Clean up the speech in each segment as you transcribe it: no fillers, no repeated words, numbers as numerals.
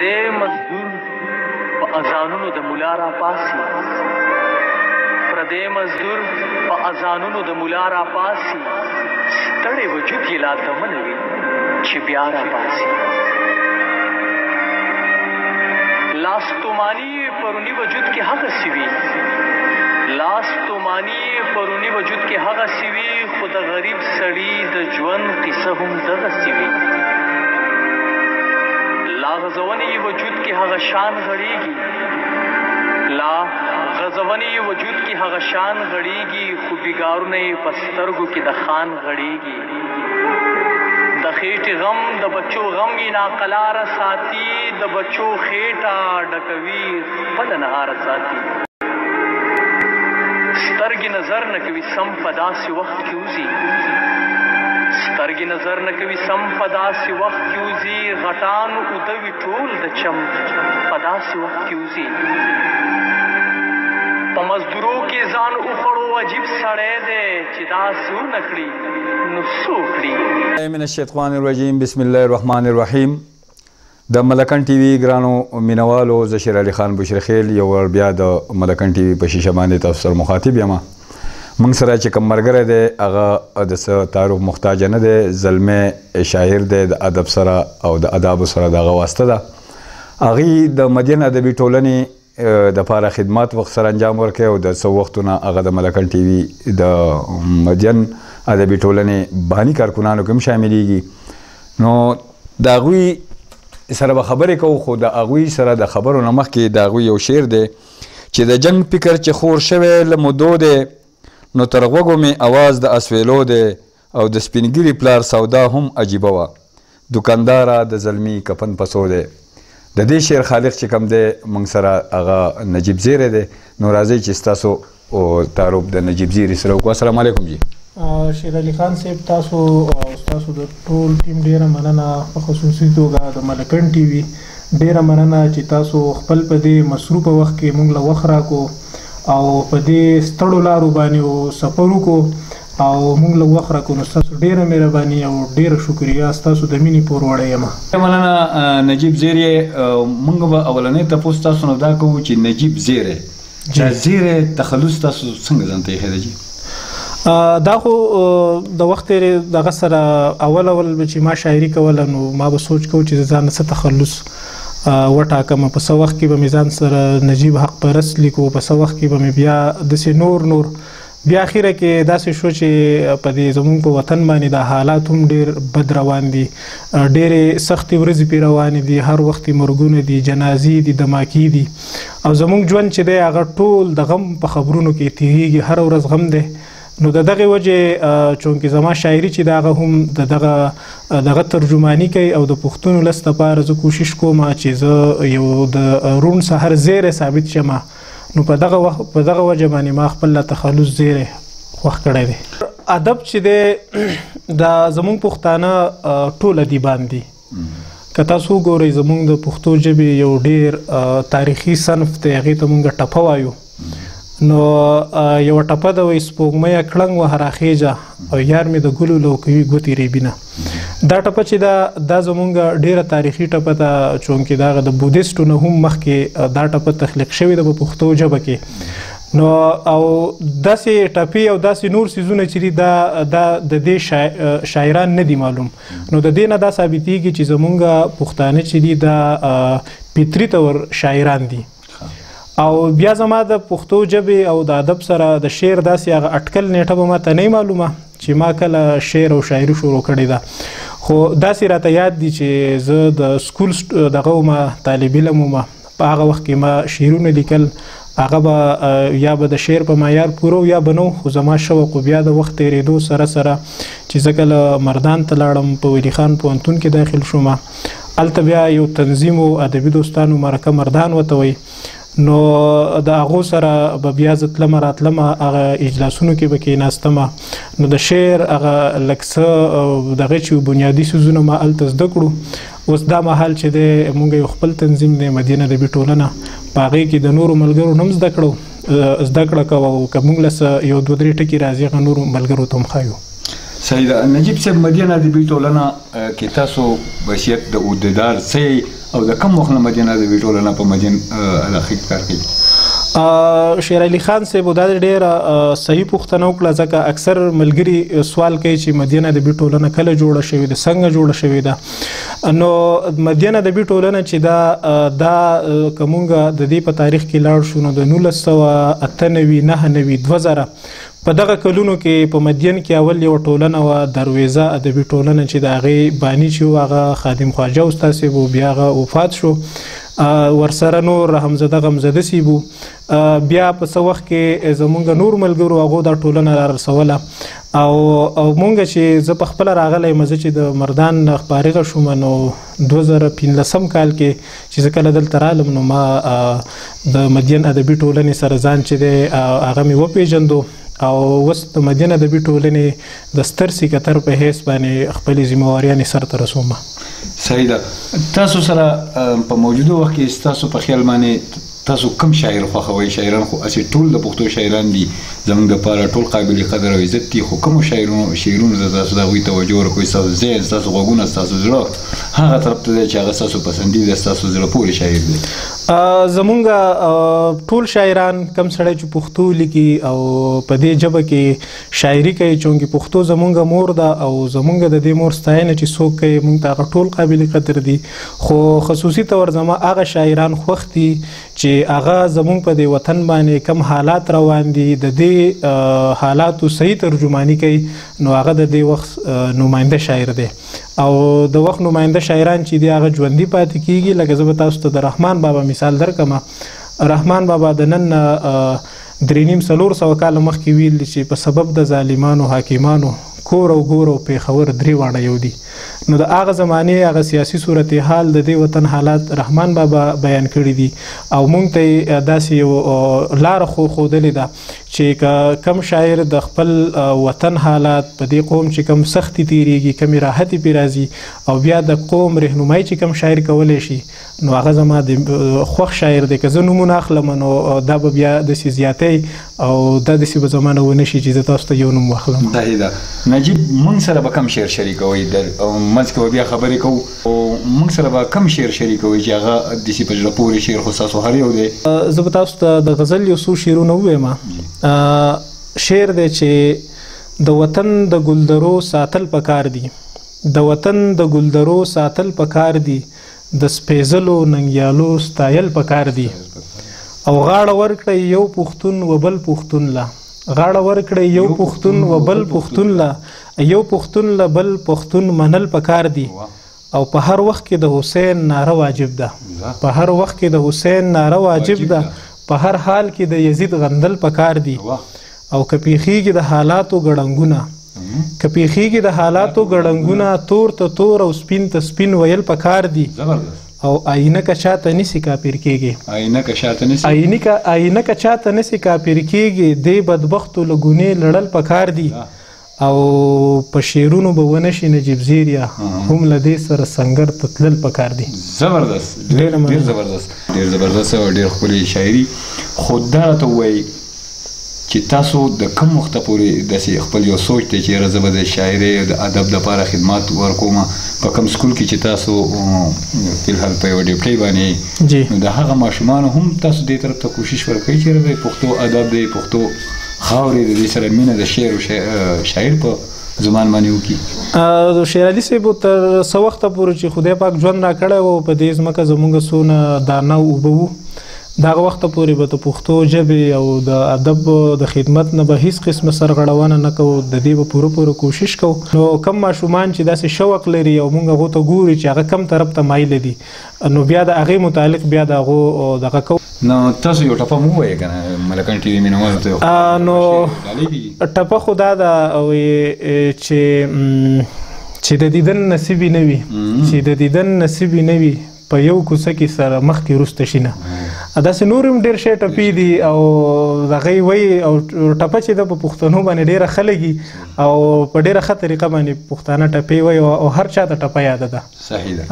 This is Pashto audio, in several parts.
پردی مزدور په اذانونو د ملا را پاسي پردی مزدور په اذانونو د ملا را پاسي ستړی وجود یې لا تمن وي چې بیا را پاسي لاستومانی پرونی وجود کې هغسې وي لاستومانی پرونی وجود کې هغسې وي خو د غریب سړي د ژوند قصه هم دغسې وي لا غزونی وجود کې هغه شان غړېږي لا غزونی وجود کې هغه شان غړېږي خو بېګارونه یې په سترګو کې د خان غړېږي د خېټې غم د بچو غم یې ناقلاره ساتي د بچو خېټه ډکوي خپله نهاره ساتي سترګې نظر نه کوي سم په داسې وخت کې وځي سترګې نظر نه کوي سم په داسې وخت کې وځي غټان اوده وي ټول د چم په داسې وخت کې وځي په مزدورو کې ځان وخوړو عجیب سړی دی چې داسې ونه کړي نو څه وکړي من الشیطان الرجیم بسم الله الرحمن الرحیم د ملکن ټي وي ګرانو مینوالو زه شیر علي خان بشرخیل یو ور بیا د ملکن ټي وي په شیشه باندې تاسو سره مخاطب یم موږ سره چې کوم ملګری دی هغه د څه تعارف محتاج نه دی زلمی شاعر دی د ادب سره او د ادابو سره دغه واسطه ده هغې د مدین ادبي ټولنې دپاره خدمات وخت سره انجام ورکوي او د څه وختونه هغه د ملکن ټي وي د مدین ادبي ټولنې باني کارکنانو کې هم شاملېږي نو د هغوی سره به خبرې کوو خو د هغوی سره د خبرو نه مخکې د هغوی یو شعر دی چې د جنگ فکر چې خور شوی له مودو دی نو تر غوږو مې اواز د اسویلو دی او د سپینګیري پلار سودا هم عجیبه وه دوکانداره د زلمي کفن پسو دی د دې شعر خالق چې کوم دی موږ سره هغه نجیب زیری دی نو راځئ چې ستاسو تعارف د نجیب زیری سره وکړو السلام علیکم جی شیر علي خان صاحب تاسو او ستاسو د ټول ټیم ډیره مننه په خصوصي توګه د ملکن ټي وي ډیره مننه چې تاسو خپل په دې مصروفه وخت کې موږ له وخت راکړو او په دې ستړو لارو باندې سفر وکړو او موږ له وخت راکړو نو ستاسو ډیره مهرباني او ډیره شکریه ستاسو د مینې پور وړی یم مننه نجیب زیری موږ به اولنی تپوس تاسو نه دا کوو چې نجیب زیری دا زیری تخلص تاسو څنګه ځان ته ایښی دی جي دا خو د وخت دغه سره اول چې ما شاعري کوله نو ما به سوچ کوم چې ځان څه تخلص وټاکم په څه وخت کې به مې ځان سره نجیب حق پرست لیکو په څه وخت کې به مې بیا داسې نور بیا اخیره کې داسې شو چې په دې زموږ په وطن باندې د حالات هم ډېر بد روان دي ډېرې سختې ورځې پرې روانې دي هر وخت مرګونه دي جنازې دي دماکې دي او زموږ ژوند چې دی هغه ټول د غم په خبرونو کې تېرېږي هره ورځ غم دی نو د دغه وجې چونکې زما شاعري چې د هغه هم دغه ترجماني کوي او د پښتون ولس لپاره زه کوشش کوم چې زه یو د روڼ سهار زیری ثابت شم نو په دغه وجه باندې ما خپل تخلص زیری خوښ کړی دی ادب چې دی دا زموږ پښتانه ټول ادیبان دي که تاسو وګورئ زموږ د پښتو ژبې یو ډېر تاریخي صنف دی هغې ته موږ ټپه وایو نو یو ټپه ده وایي سپوږمۍ کړنګ وه هراخېجه او یار مې د ګلو لو کوي ګوتې ریبینه دا ټپه چې دا زموږ ډېره تاریخي ټپه ده چونکې د هغه د بودیسټو نه هم مخکې دا ټپه تخلیق شوې ده په پښتو ژبه کې نو او داسې ټپې او داسې نور څیزونه چې دي دا د دې شاعران نه دي معلوم نو د دې نه دا ثابتېږي چې زموږ پښتانه چې دي دا فطري طور شاعران دي او بیا زما د پښتو ژبې او د ادب سره د شعر داسې هغه اټکل نیټه به ماته نه معلومه چې ما کله شعر او شاعري شروع کړې ده خو داسې راته یاد دي چې زه د سکول دغه ومه طالب علم ومه په هغه وخت کې ما شعرونه لیکل هغه به یا به د شعر په معیار پوره یا به نه خو زما شوق بیا د وخت تېرېدو سره چې زه کله مردان ته لاړم په ولی خان پوهنتون کې داخل شوم هلته بیا یو تنظیم و ادبي دوستانو مرکه مردان ورته وایي نو د هغو سره به بیا زه تلمه راتلمه هغه اجلاسونو کې به کېناستمه نو د شعر هغه لږ څه دغه چې بنیادي څیزونه ما هلته زده کړو اوس دا مهال چې دی موږ یو خپل تنظیم دی مدین ادبي ټولنه په هغې کې د نورو ملګرو نه هم زده کړه کوو او که موږ له یو دوه درې ټکي راځي هغه نورو ملګرو ته هم ښایو صحیح ده نجیب صاحب مدین ادبي ټولنه کې تاسو بشیت د عهدهدار څه او د کوم وخت نه مدین ادبي ټولنه په مدین علاقه کار کوي؟ شیر علي خان صاحب دا ډېره صحیح پوښتنه وکړه ځکه اکثر ملګري سوال کوي چې مدین ادبي ټولنه کله جوړه شوې ده، څنګه جوړه شوې ده. نو مدین ادبي ټولنه چې دا کومونګه د دې په تاریخ کې لاړ شو نو د 1998 2000 په دغه کلونو کې په مدین کې اول یو ټولنه و درویزه ادبي ټولنه چې د هغې بانی چې هغه خادم خواجه استاد صاحب و، بیا هغه وفات شو. ورسره نور رحمزده غمزده صاحب بیا په څه وخت کې زمونږ نور ملګرو هغو دا ټولنه را رسوله او مونږ چې زه په خپله راغلی یم چې د مردان فارغه شوم نو 2015 کال کې چې زه کله دلته رالم نو ما د مدین ادبي ټولنې سره ځان چې دی هغه مې وپېژندو او اوس د مدین ادبي ټولنې د ستر سکتر په حیث باندې خپلې ذمهواریانې سرته رسوم. صحیح ده. تاسو سره په موجوده وخت کې ستاسو په خیال باندې تاسو کوم شاعر خوښوئ؟ شاعران خو اسې ټول د پښتو شاعران دي، زموږ دپاره ټول قابل قدر او عزت دي، خو کومو شعرونو ته تاسو د هغوی توجه ورکوئ؟ ستاسو ذهن، ستاسو غوږونه، ستاسو زړه هغه طرف ته دی چې هغه ستاسو پسندیده ستاسو زړه پورې شاعر دی. زمونږ ټول شاعران کم سړی چې پښتو لیکي او په دې ژبه کې شاعري کوي چونکې پښتو زمونږ مور ده او زمونږ د دې مور ستاینه چې څوک کوي مونږ ته هغه ټول قابل قدر دي. خو خصوصي طور زما هغه شاعران خوښ دي چې هغه زمونږ په دې وطن باندې کم حالات روان دي د دې حالاتو صحیح ترجمانی کوي نو هغه د دې وخت نماینده شاعر دی او د وخت نماینده شاعران چې دی هغه ژوندي پاتې کیږي. لکه زه به تاسو ته د رحمان بابا مثال درکمه. رحمان بابا د نن 300 کاله مخکې ویل چې په سبب د ظالمانو حاکمانو کور او ګور او پیښور درې واړه یو دي. نو د هغه زمانې هغه سیاسي صورتحال د دې وطن حالات رحمان بابا بیان کړي دي او موږ ته داسې یو لاره ښودلې ده چې کم شاعر د خپل وطن حالات په دې قوم چې کم سختي تیریږي، کمې راحتې پرې راځي او بیا د قوم رهنمایي چې کم شاعر کولی شي نو هغه زما د خوښ شاعر دی. که زه نومونه اخلم نو دا به بیا داسې زیاتی او دا داسې به زما نه ونه شي چې زه تاسو ته یو نوم واخلم. صحیح ده. نجیب موږ سره به کم شعر شریکوئ؟ منځ کې به بیا خبرې کوو او موږ سره به کم شعر شریکوئ چې هغه داسې په زړه پورې شعر خو ستاسو هر یو دی؟ زه به تاسو ته د غزل یو څو شعرونه ووایم. شعر دی چې د وطن د ګلدرو ساتل پکار دي، د وطن د ګلدرو ساتل پکار دي، د سپیزلو ننګیالو ستایل پکار دي او غاړه ورکړئ یو پښتون و بل پښتون لا، غاړه ورکړئ یو پښتون و بل پښتون لا، یو پښتون له بل پښتون منل پکار دي او په هر وخت کې د حسین ناره واجب ده، په هر وخت کې د حسین ناره واجب ده، په هر حال کې د یزید غندل پکار دي او که پیښیږي د حالاتو ګړنګونه، که پیښیږي د حالاتو ګړنګونه تور ته تور او سپین ته سپین ویل پکار دي او آینه که چاته نسی کافر کیږي، آینه که چاته نسی آینه که چاته نسی کافر کیږي دی بدبختو له ګونې لړل پکار دي او په شعرونو به ونه شي نجیب زیریا هم له دې سره سنګر ته تلل پکار دي. زبردست، ډېر زبردست، ډېر زبردست او ډېر ښکلې شاعري. خو دا راته ووایي چې تاسو د کوم وخته پورې داسې خپل یو سوچ دی چې یاره زه به د شاعرۍ او د ادب دپاره خدمات ورکوم په کوم سکول کې چې تاسو فلحال په یوه ډیپټۍ باندې نو د هغه ماشومانو هم تاسو دې طرف ته کوشش ورکوئ چې یاره پښتو ادب دی، پښتو خاورې د دې سره مینه د شعر او شاعر په زمان باندې وکړي؟ د شیر علي صاحب تر څه وخته پورې چې خدای پاک ژوند را کړی و په دې ځمکه زموږ څونه دانه اوبه وو دغه وخته پورې به د پښتو ژبې او د ادب د خدمت نه به هیڅ قسمه سرغړونه نه کوو، د دې به پوره کوشش کوو. نو کم ماشومان چې داسې شوق لري او موږ هغو ته ګوري چې هغه کم طرف ته مایله دي نو بیا د هغې متعلق بیا د هغو دغه کوو. نو تاسو یو ټپه مو ووایه که نه ملکن ټي وي مینوالو ته؟ نو ټپه خو دا ده چې د دیدن نصیب نه وي، چې د دیدن نصیب نه وي په یو کوڅه کې سره مخکې وروسته شي نه. داسې نور هم ډېر شی ټپې دي او د هغې وایي او ټپه چې ده په پښتنو باندې ډېره ښه لګي او په ډېره ښه طریقه باندې پښتانه ټپې وایي او هر چا ته ټپه یاده ده. صحیح ده.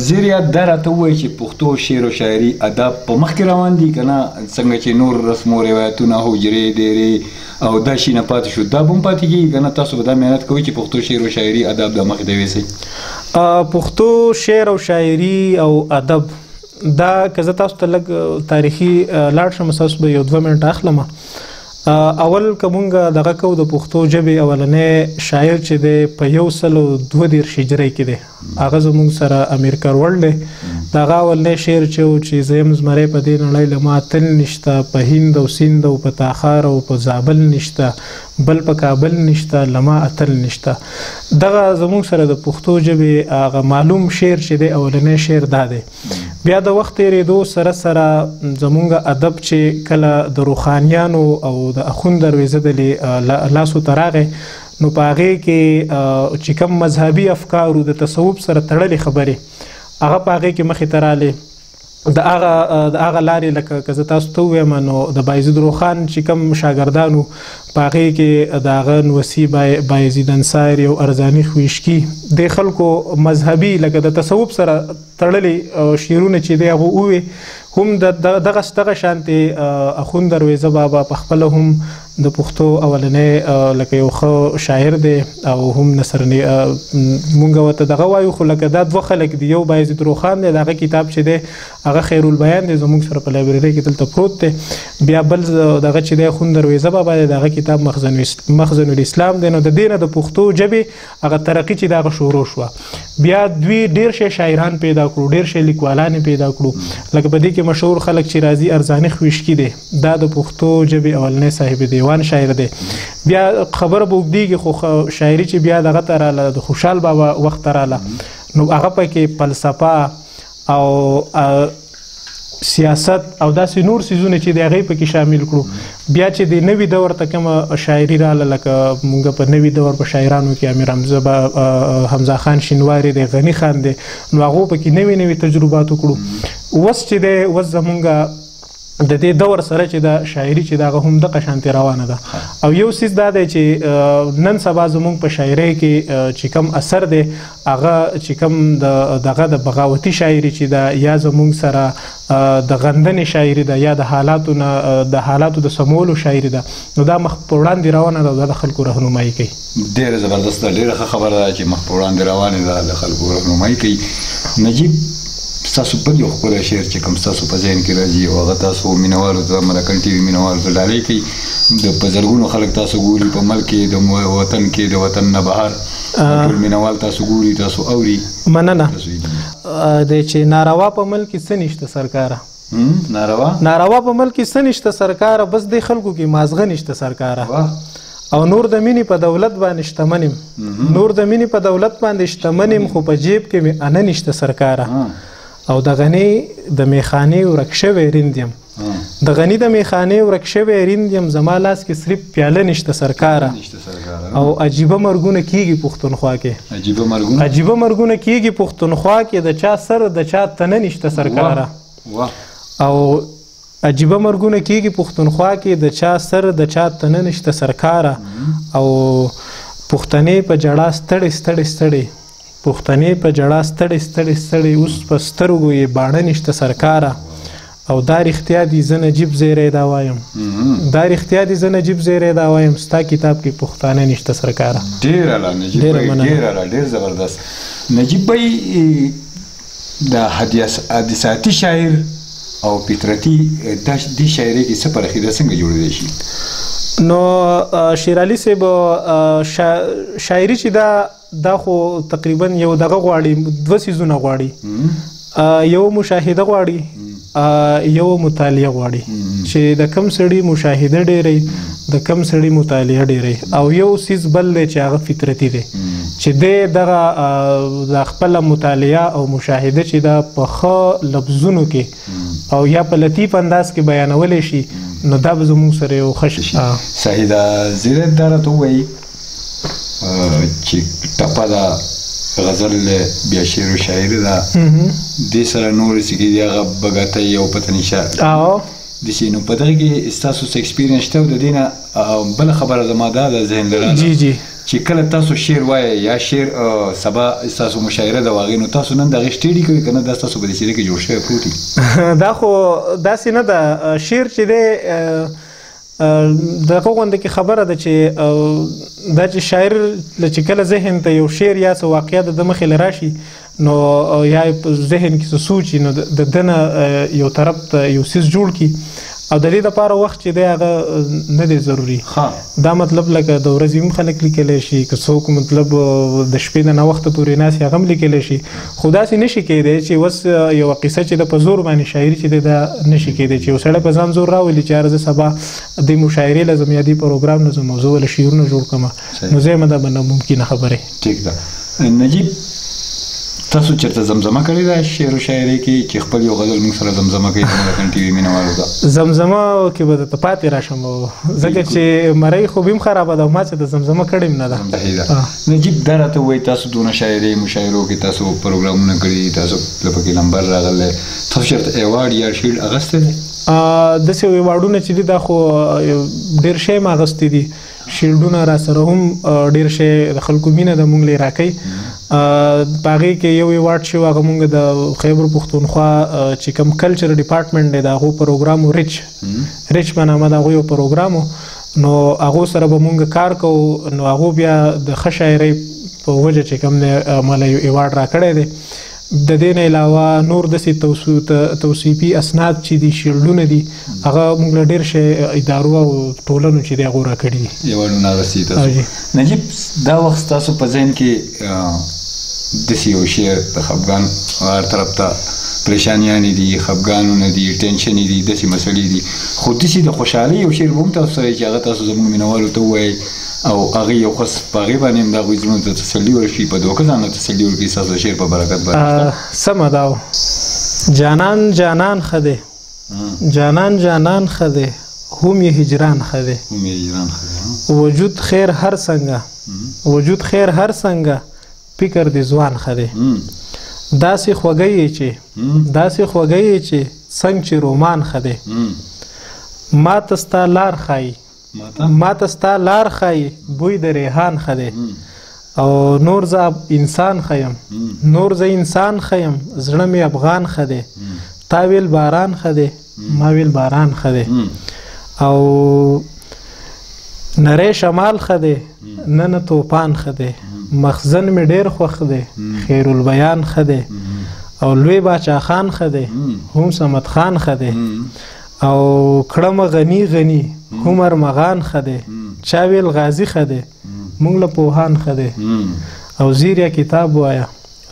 زیریا دا راته ووایي چې پښتو شعر او شاعري ادب په مخکې روان دي که نه څنګه چې نور رسم و روایتونه حجرې ډېرې او دا شي نه پاتې شو دا به هم پاتې کېږي که نه تاسو به دا محنت کوئ چې پښتو شعر او شاعري ادب د مخې ته یوسئ؟ پښتو شعر او شاعري او ادب دا که زه تاسو ته لږ تاریخي لاړ شم تاسو به 2 منټه اخلم. اول کومګه دغه کو د پښتو ژبې اولنې شاعر چې دی په 122 هجری کې دی هغه زموږ سره امیر کروړ دی. دغه اولنې شعر چې زم زمری په دې نړۍ لما تل نشته په هند او سیند او په تاخار او په زابل نشته بل په کابل نشته لما اتل نشته. دغه زموږ سره د پښتو ژبې هغه معلوم شعر چې دی اولنې شعر دا دی. بیا د وخت تیریدو سره سره زموږ ادب چې کله د روحانیانو او د اخوند درویزه د لاسو تراغه نو په هغې کې چې کوم مذهبي افکارو د تصوف سره تړلې خبرې هغه په هغې کې مخې ته رالې د هغه لارې لکه که زه تاسو ته ووایم نو د بایزید روخان چې کوم شاګردانو په هغې کې د هغه نوسي بایزید انصاري او ارزاني خویشکي د خلکو مذهبي لکه د تصوف سره تړلې شعرونه چې دی هغه ووې هم دغه شانتې اخوند درویزه بابا په خپله هم د پښتو اولنې لکه یو ښه شاعر دی او هم نثرني مونږ ورته دغه وایو خو لکه دا 2 خلک دي یو بایزید روخان دی دغه کتاب چې دی هغه خیر البیان دی زموږ سره په لایبرري کې دلته پروت دی. بیا بل دغه چې دی اخوند درویزه بابا دی دغه کتاب مخزن الاسلام دی. نو د دې نه د پښتو ژبې هغه ترقي چې دغه شروع شوه. بیا دوی ډېر شي شاعران پیدا کړو ډېر شي لیکوالان پیدا کړو لکه په دې کې مشهور خلک چې راځي ارزاني خویشکي دی دا د پښتو ژبې اولنې صاحب دیوان شاعر دی. بیا خبره به اوږدېږي خو شاعري چې بیا دغه ته راله د خوشحال بابا وخت ته راله نو هغه پکې فلسفه او سیاست او داسې نور څیزونه چې د هغې پکې شامل کړو. بیا چې د نوي دور ته کومه شاعري راله لکه مونږ په نوي دور په شاعرانو کې امیر حمزه خان شینواري دی غني خان دی نو هغو پکې نوي نوي تجربات وکړو. اوس چې دی اوس زمونږ د دې دور سره چې د شاعري چې دغه هم دغه شانتې روانه ده او یو څیز دا دی چې نن سبا زموږ په شاعرۍ کې چې کوم اثر دی هغه چې کوم دغه د بغاوتي شاعري چې ده یا زموږ سره د غندنې شاعري ده یا د حالاتو د سمولو شاعري ده نو دا مخ په وړاندې روانه ده او دا د خلکو رهنمایي کوي. ډېره زبردسته ډېره ښه خبره ده چې مخ په وړاندې روانې ده د خلکو رهنمایي کوي. نجیب ستاسو بل یو ښکلی شعر چې کوم ستاسو په ذهن کې راځي او هغه تاسو مینوالو ته ملکن ټي وي مینوالو ته ډالۍ کوي د په زرګونو خلک تاسو ګوري په ملک کې د وطن کې د وطن نه بهر ټول مینوال تاسو ګوري تاسو اوري. مننه دی چې ناروا په ملک کې څه نشته سرکاره ناروا په ملک کې څه نشته سرکاره بس د خلکو کې مازغه نشته سرکاره او نور د مینې په دولت باندې شتمنیم نور د مینې په دولت باندې شتمنیم خو په جیب کې مې انه نشته سرکاره او د غنی د میخانې ورک شوی ریندیم د غنی د میخانې ورک شوی ریندیم زما لاس کې صرف پیاله نشته سرکاره او عجیبه مرګونه کیږي پښتونخوا کې عجیبه مرګونه کیږي پښتونخوا کې د چا سر د چا تنه نشته سرکاره او عجیبه مرګونه کیږي پښتونخوا کې د چا سر د چا تنه نشته سرکاره او پښتنې په جړه ستړي ستړي ستړي پښتنې په جړه ستړي ستړي ستړي اوس په سترګو یې باڼه نشته سرکاره او دا رښتیا دي زه نجیب زیری دا وایم دا رښتیا دي زه نجیب زیری دا وایم ستا کتاب کې پښتانه نشته سرکاره. ډېر اعلی نجیب بھائی ډېر اعلی ډېر زبردست. نجیب بھائی د حدیثاتي شاعر او فطرتي د شاعرۍ کې څه پرخیده څنګه جوړېدی شي؟ نو شیر علي صاحب شاعري چې دا خو تقریبا یو دغه غواړي 2 څیزونه غواړي یو مشاهده غواړي یو مطالعه غواړي چې د کم سړي مشاهده ډېری د کم سړي مطالعه ډېری او یو څیز بل دی چې هغه فطرتي دی چې دغه د خپل مطالعه او مشاهده چې دا په ښه لفظونو کې او یا په لطیف انداز کې بیانولی شي نو دا به زموږ سره یو ښه شي. ساحده زیری دا راته ووایي چې ټپه ده غزل بیا شعر و شاعري ده دې سره نور څه کې دي هغه بګاتی او پتنیشه داسې نو په دغه کې ستاسو څه اکسپیرینس شته او د دې نه بله خبره زما دا د ذهن لراله چې کله تاسو شعر وایئ یا شعر سبا ستاسو مشاعره ده واغې نو تاسو نن د هغې سټډي کوئ که نه دا ستاسو په دې سیده کې جوړ شوی پروت وي؟ دا خو داسې نه ده شعر چې دی دغه غونډه کې خبره ده چې دا چې شاعر چې کله ذهن ته یو شعر یا څه واقعیت د مخې لراشي نو یا ذهن کې څه سوچي نو د دنه یو طرف ته یو سیس جوړ کی او د دې لپاره وخت چې دی هغه نه دی ضروري دا مطلب لکه د ورځې هم خلک لیکلی شي که څوک مطلب د شپې د ناوخته پورې ناست هغه هم لیکلی شي خو داسې نشي کیدی چې اوس یوه قصه چې د په زور باندې شاعري چې دی دا نشي کیدی چې یو سړی په ځان زور راولي چې یاره زه سبا د مشاعرې لازم یا دې پروګرام لازم موضوع ولا شعرونه جوړ کړم نو زه یم دا به ناممکنه خبرې ټیک ده. نجیب تاسو چېرته زمزمه کړې ده شعر و شاعرۍ کې چې خپل یو غزل موږ سره زمزمه کوي د ملکن ټي وي مینهوالو ته؟ زمزمه کې به درته پاتې راشم ځکه چې مرۍ خوب هم خرابه ده او ما چې د زمزمه کړې هم نه ده. صحیح ده. نجیب دا راته ووایي تاسو دونه شاعرۍ مشاعرو کې تاسو پروګرامونه کړي تاسو پکې نمبر راغلی تاسو چېرته ایوارډ یا شیلډ اخیستی دی؟ داسې ایوارډونه چې دي دا خو ډېر شی م اخیستی دي شیلډونه را سره هم ډېر شی د خلکو مینه ده مونږ لی راکوي په هغې کې یو ایوارډ شي هغه مونږ د خیبر پښتونخوا چې کوم کلچر ډپارټمنټ دی د هغو پروګرام ریچ په نامه د هغوی یو پروګرام نو هغو سره به مونږ کار کوو نو هغو بیا د ښه شاعرۍ په وجه چې کوم دی ماله یو ایوارډ راکړی دی. د دې نه علاوه نور داسې توصیفي اسناد چې دي شیلډونه دي هغه موږ له ډېر شی ادارو او ټولنو چې دی هغو راکړي دي ایوارډونه اخیستي تاسو. نجیب دا وخت ستاسو په ذهن کې داسې یو شعر د خفګان هر طرف ته پریشانیانې دي خفګانونه دي ټینشنې دي داسې مسلې دي خو داسې د خوشحالۍ یو شعر به هم تاسو سره چې هغه تاسو زموږ مینهوالو ته ووایئ او هغه یو خاص په هغې باندې هم د هغوی زړونو ته تسلي ورکړي په دوکه ځان ته تسلي ورکړي ستاسو د شعر په برکت باندې. سمه ده و جانان جانان ښه دی جانان جانان ښه دی هم یې هجران ښه دی وجود خیر هر څنګه وجود خیر هر څنګه فکر د ځوان ښه دی داسې خوږی چې څنګه چې رومان ښه دی ما ته ستا لار ښایي ما ته ستا لار ښایي بوی د ریحان ښه دی او نور زه انسان ښیم نور زه انسان ښیم زړه مې افغان ښه دی تا ویل باران ښه دی ما ویل باران ښه دی او نری شمال ښه دی نن توپان ښه دی مخزن مې ډېر خوښ دی خیر البیان ښه دی او لوی باچا خان ښه دی هم صمد خان ښه دی او کړم غنی غنی عمر مغان ښه دی چا ویل غازی ښه دی مونږ له پوهان ښه دی او زیریا کتاب وایه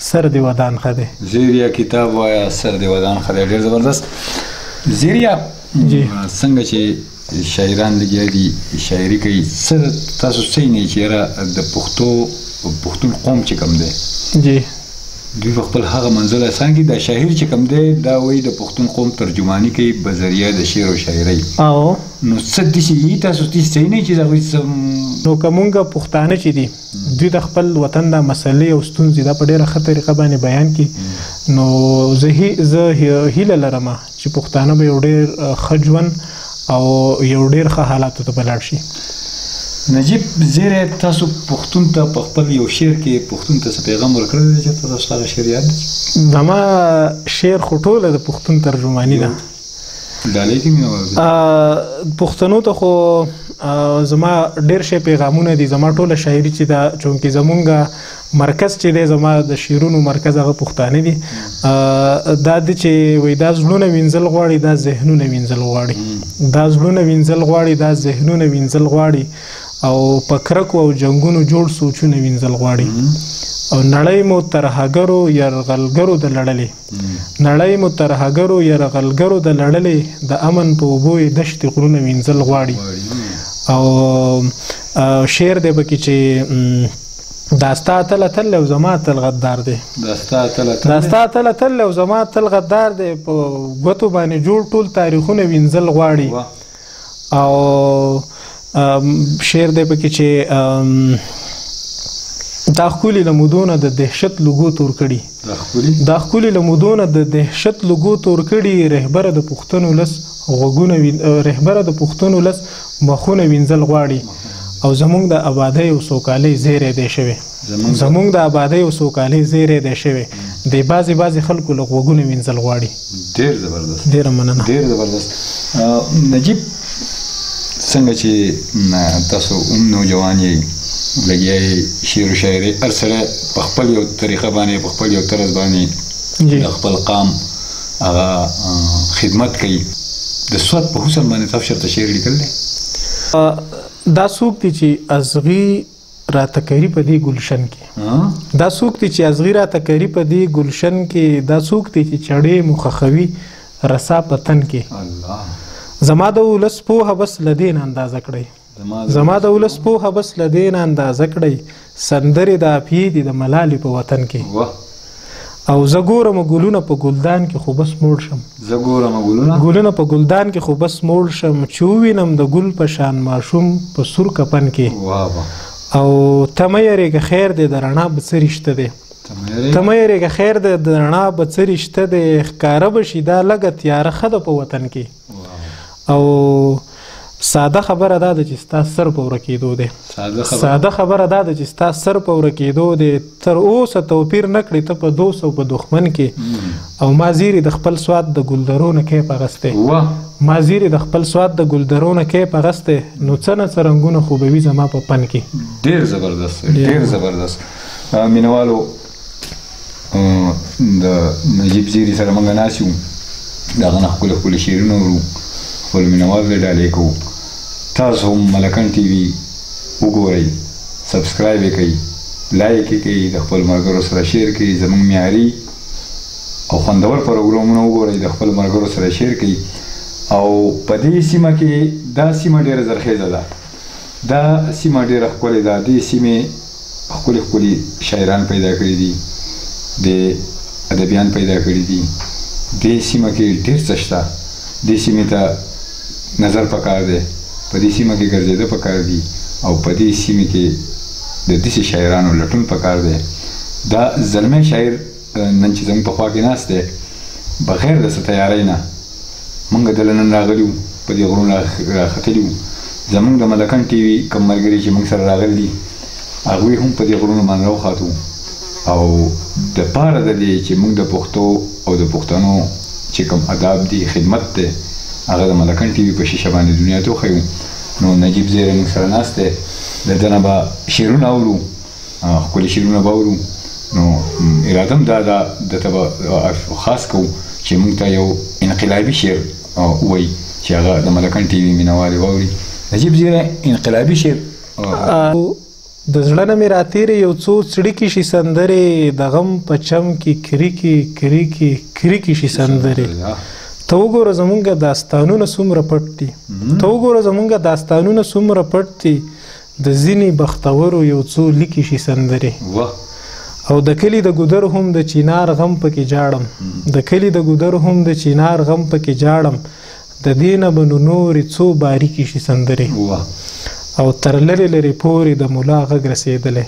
سر دی ودان ښه دی زیریا کتاب وایه سر دی ودان ښه دی. ډېر زبردست. زیریا څنګه چې شاعران لګیا دي شاعري کوي څه تاسو څه یې چې یاره د پښتون قوم چې کوم دی جی دوی په خپل هغه منزل اسان کې دا شاعر چې کوم دی دا وایي د پښتون قوم ترجماني کوي په ذریعه د شعر او شاعرۍ نو څه داسې تاسو داسې څه نه چې د هغوی څه نو که مونږ پښتانه چې دي دوی د خپل وطن د مسلې او ستونزې دا په ډېره ښه طریقه باندې بیان کړي نو زه هیله لرم چې پښتانه به یو ډېر ښه ژوند او یو ډېر ښه حالاتو ته به لاړ شي. نجیب زیری تاسو پښتون ته په خپل یو شعر کې پښتون ته څه پیغام ورکړی دی چې تاسو هغه شعر یاد دی؟ زما شعر خو ټوله د پښتون ترجماني ده ډالۍ کې مې پښتنو ته خو زما ډېر شی پیغامونه دي زما ټوله شاعري چې ده چونکې زمونږ مرکز چې دی زما د شعرونو مرکز هغه پښتانه دي دا د چې وایي دا زړونه وینځل غواړي دا ذهنونه وینځل غواړي دا زړونه وینځل غواړي دا ذهنونه وینځل غواړي او په کرکو او جنګونو جوړ سوچونه وینځل غواړي او نړۍ مو تر هګرو یرغلګرو د لړلې نړۍ مو تر هګرو یرغلګرو د لړلې د امن په اوبو یې دښتې غرونه وینځل غواړي. او شعر دی پکې چې دا ستا اتل اتل او زما اتل غدار دی دا ستا اتل اتل او زما اتل غدار دی په ګوتو باندې جوړ ټول تاریخونه وینځل غواړي. او شعر دی پکې چې دا ښکلي لمودونه د دهشت لوګو تور کړي دا ښکلي لمودونه د دهشت لوګو تور کړي رهبره د پښتنو لس غوږونه رهبره د پښتنو لس مخونه وینځل غواړي او زمونږ د آبادۍ او سوکالۍ زیری دی شوی زمونږ د آبادۍ او سوکالۍ زیری دی شوی د بعضې خلکو له غوږونه وینځل غواړي. ډېر زبردست ډېره مننه. ډېر زبردست. نجیب څنګه چې تاسو نوجوان یې لګیا یې شعر و شاعري هر سړی په خپل یو طریقه باندې په خپل یو طرز باندې د خپل قام هغه خدمت کوي د سواد په حسن باندې تاسو چېرته شعر لیکل دی دا څوک دی چې ازغي راته کوي په دې ګلشن کې دا څوک دی چې ازغي راته کوي په دې ګلشن کې دا څوک دی چې چړې مخخوي رسا پتن کې الله زما د ولس پوهه بس لدین اندازه کړی زما د ولس پوهه بس لدین اندازه کړی سندرې د افیې دي د ملالې په وطن کې او زه ګورم ګلونه په ګلدان کې خو بس موړ شم زه ګورم ګلونه په ګلدان کې خو بس موړ شم چې ووینم د ګل په شان ماشوم په سور کفن کې او ته مه یېرېږه خیر دی د رڼا به څه رشته دی ته مه یېرېږه خیر دی د رڼا به څه رشته دی ښکاره به شي دا لږه تیاره ښه ده په وطن کې او ساده خبره دا ده چې ستا سر په ورکېدو دی ساده خبره دا ده چې ستا سر په ورکېدو دی تر اوسه توپیر نه کړې ته په دوست او په دښمن کې او ما زیرې د خپل سواد د ګلدرو نه کیف اغستی ما زیرې د خپل سواد د ګلدرو نه کیف اغستی نو څه نه څه رنګونه خوبوي زما په پن کې ډېر زبردست ډېر زبردست مینوالو د نجیب زیري سره موږ ناست یو د هغه نه ښکلي ښکلي شعرونه اورو خپل مینوال ته ډالۍ کوو تاسو هم ملکن ټي وي وګورئ سبسکرایب یې کوئ لایک یې کوئ د خپل ملګرو سره شیر کوئ زموږ معیاري او خوندور پروګرامونه وګورئ د خپل ملګرو سره شیر کوئ او په دې سیمه کې دا سیمه ډېره زرخیزه ده دا سیمه ډېره ښکلې ده دې سیمې ښکلي ښکلي شاعران پیدا کړي دي د ادبیان پیدا کړي دي دې سیمه کې ډېر څه شته دې سیمې ته نظر پکار دی په دې سیمه کې ګرځېده پکار دي او په دې سیمه کې د داسې شاعرانو لټون پکار دی دا زلمی شاعر نن چې زموږ په خوا کې ناست دی بغیر د څه تیارۍ نه موږ دله نن راغلي وو په دې غرونو راختلي وو زموږ د ملکن ټي وي کوم ملګري چې موږ سره راغلي دي هغوی هم په دې غرونو باندې راوخاتو او د پاره د دې چې موږ د پښتو او د پښتنو چې کوم اداب دي خدمت دی هغه د ملکن ټي وي په شیشه باندې دنیا ته وښیو نو نجیب زیری موږ سره ناست دی د ده نه به شعرونه اورو ښکلي شعرونه به اورو نو اراده هم دا ده ده ته به خاص کوو چې موږ ته یو انقلابي شعر ووایي چې هغه د ملکن ټي وي مینهوال یې واوري نجیب زیری انقلابي شعر د زړه نه مې راتېرې یو څو څړیکې شي سندرې د غم په چم کې کریکې کریکې کریکې شي سندرې ته وګوره زمونږ داستانونه څومره پټ دي ته وګوره زمونږ داستانونه څومره پټ دي د ځینې بختورو یو څو لیکې شي سندرې او د کلي د ګودر هم د چینار غم پکې جاړم د کلي د ګودر هم د چینار غم پکې جاړم د دې نه به نو نورې څو باریکې شي سندرې او تر لرې لرې پورې د ملا غږ رسېدلی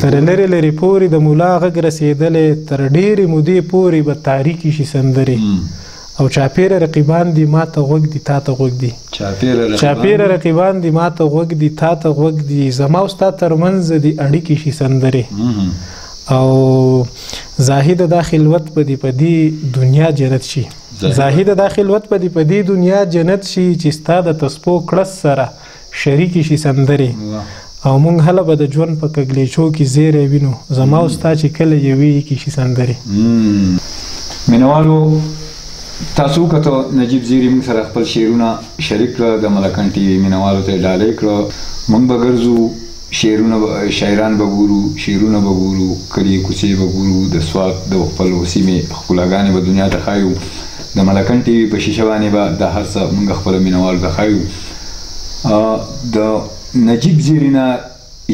تر لرې لرې پورې د ملا غږ رسېدلی تر ډېرې مودې پورې به تاریکې شي سندرې او چاپیره رقیبان دي ما ته غوږ دي تا ته غوږ دي چاپیره رقیبان دي ما ته غوږ دي تا ته غوږ دي زما او ستا ترمنځ دي اړیکې شي سندرې او زاهد دا خلوت به دي په دې دنیا جنت شي زاهد دا خلوت به دي په دې دنیا جنت شي چې ستا د تسپو کړس سره شریکې شي سندرې او مونږ هله به د ژوند په کږلېچو کې زیری وینو زما او ستا چې کله یوې کې شي سندرې مینوالو تاسو وکتو نجیب زیری موږ سره خپل شعرونه شریک کړه د ملکن ټي وي مینوالو ته ډالۍ کړه موږ به ګرځو شاعران به ګورو شعرونه به ګورو کلي کوڅې به ګورو د سوات د خپل سیمې ښکلاګانې به دنیا ته ښایو د ملکن ټي وي په شیشه باندې به دا هر څه موږ خپلو مینوالو ته ښایو د نجیب زیری نه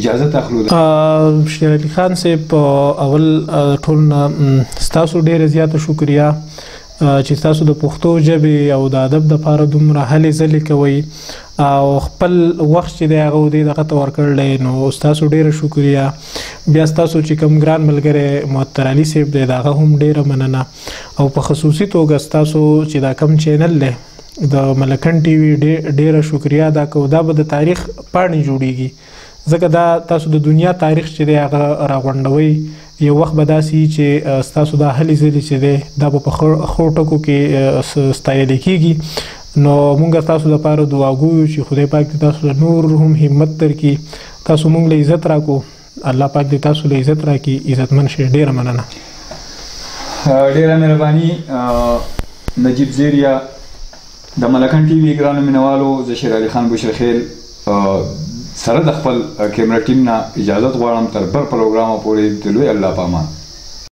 اجازه اخلو شیر علي خان صاحب اول ټول نه ستاسو ډیره زیاته شکریا چې تاسو د پښتو ژبې او د ادب دپاره دومره هلې ځلې کوئ او خپل وخت چې دی هغه دې دغه ته ورکړلی نو ستاسو ډیره شکریا بیا ستاسو چې کوم ګران ملګری معطر علي صاحب دی د هغه هم ډیره مننه او په خصوصي توګه ستاسو چې دا کوم چینل دی د ملکن ټي وي ډیره شکریا ادا کوو دا به د تاریخ پاڼې جوړیږي ځکه دا تاسو د دنیا تاریخ چې دی هغه راغونډوئ یو وخت به داسې چې ستاسو دا هلې ځلې چې دی دا به په ښو ټکو کې ستایلی کېږي نو مونږ تاسو لپاره دعا کوو چې خدای پاک تاسو له نور هم همت درکړي تاسو مونږ له عزت راکو الله پاک دې تاسو له عزت راکړي عزتمن شي ډیره مننه ډیره مهرباني نجیب زیریا د ملکن ټي وي ګرانو مینوالو زه شیر علي خان بشرخیل سره د خپل کیمرا ټیم نه اجازه غواړم تر بل پروګرام پورې د لوی الله پامان